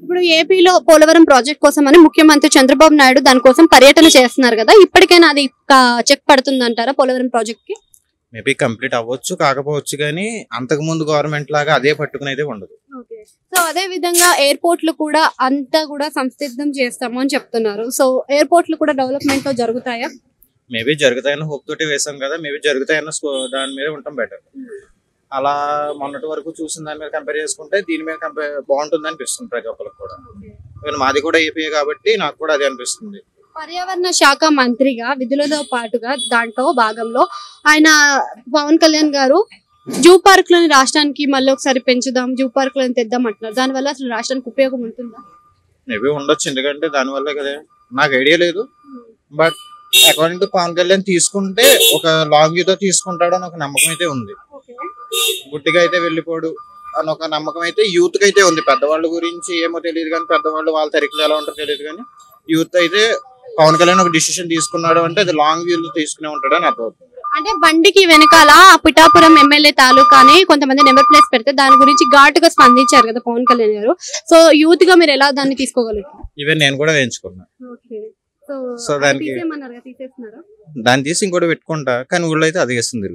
ఇప్పుడు ఏపీలో పోలవరం ప్రాజెక్ట్ కోసం అని ముఖ్యమంత్రి చంద్రబాబు నాయుడు దానికోసం పర్యటన చేస్తున్నారు కదా, ఇప్పటికైనా అది చెక్ పడుతుంది అంటారా పోలవరం ప్రాజెక్ట్ కి? మేబీ కంప్లీట్ అవ్వచ్చు కాకపోవచ్చు కానీ అంతకు ముందు గవర్నమెంట్ లాగా అదే పట్టుకుని అయితే ఉండదు. సో అదే విధంగా ఎయిర్పోర్ట్లు కూడా అంతా కూడా సంసిద్ధం చేస్తాము అని చెప్తున్నారు. సో ఎయిర్పోర్ట్లు కూడా డెవలప్మెంట్ లో జరుగుతాయా? మేబీ జరుగుతాయన్న హోప్ తోటి వేసాం కదా, మేబీ జరుగుతాయన్న దాని మీద ఉంటాం బెటర్. అలా మొన్నటి వరకు చూసిన దాని మీద కంపేర్ చేసుకుంటే దీని మీద బాగుంటుంది అనిపిస్తుంది ప్రతి ఒక్కరికి కూడా. మాది కూడా ఏపీ కాబట్టి నాకు కూడా అదే అనిపిస్తుంది. పర్యావరణ శాఖ మంత్రిగా విధులతో పాటుగా దాంట్లో భాగంలో ఆయన పవన్ కళ్యాణ్ గారు జూ పార్కులను రాష్ట్రానికి మళ్ళీ ఒకసారి పెంచుదాం, జూ పార్కులను తెద్దాం అంటున్నారు. దానివల్ల అసలు రాష్ట్రానికి ఉపయోగం ఉంటుందా? మేబీ ఉండొచ్చు, ఎందుకంటే దానివల్ల కదా నాకు ఐడియా లేదు. But according to Pawan Kalyan తీసుకుంటే ఒక లాంగ్ వ్యూతో తీసుకుంటాడు అని ఒక నమ్మకం అయితే ఉంది. గుడ్డిగా అయితే వెళ్ళిపోడు అని ఒక నమ్మకం అయితే యూత్ కి అయితే ఉంది. పెద్దవాళ్ళ గురించి ఏమో తెలియదు కానీ, పెద్దవాళ్ళు వాళ్ళ తరికలు ఎలా ఉంటారో తెలియదు కానీ, యూత్ అయితే పవన్ కళ్యాణ్ ఒక డిసిషన్ తీసుకున్నాడు అంటే అది లాంగ్ వ్యూలో తీసుకునే ఉంటాడు అని అర్థమవుతుంది. అంటే బండికి వెనకాల పిఠాపురం ఎమ్మెల్యే తాలూకాని కొంతమంది నెంబర్ ప్లేస్ పెడితే దాని గురించి ఘాటుగా స్పందించారు కదా పవన్ కళ్యాణ్ గారు. సో యూత్ గా మీరు ఎలా దాన్ని తీసుకోగలుగుతారు? ఈవెన్ నేను కూడా వేయించుకున్నా. సో దానికి దాన్ని తీసి ఇంకోటి పెట్టుకుంటా, కానీ ఊళ్ళో అయితే అది వేస్తుంది.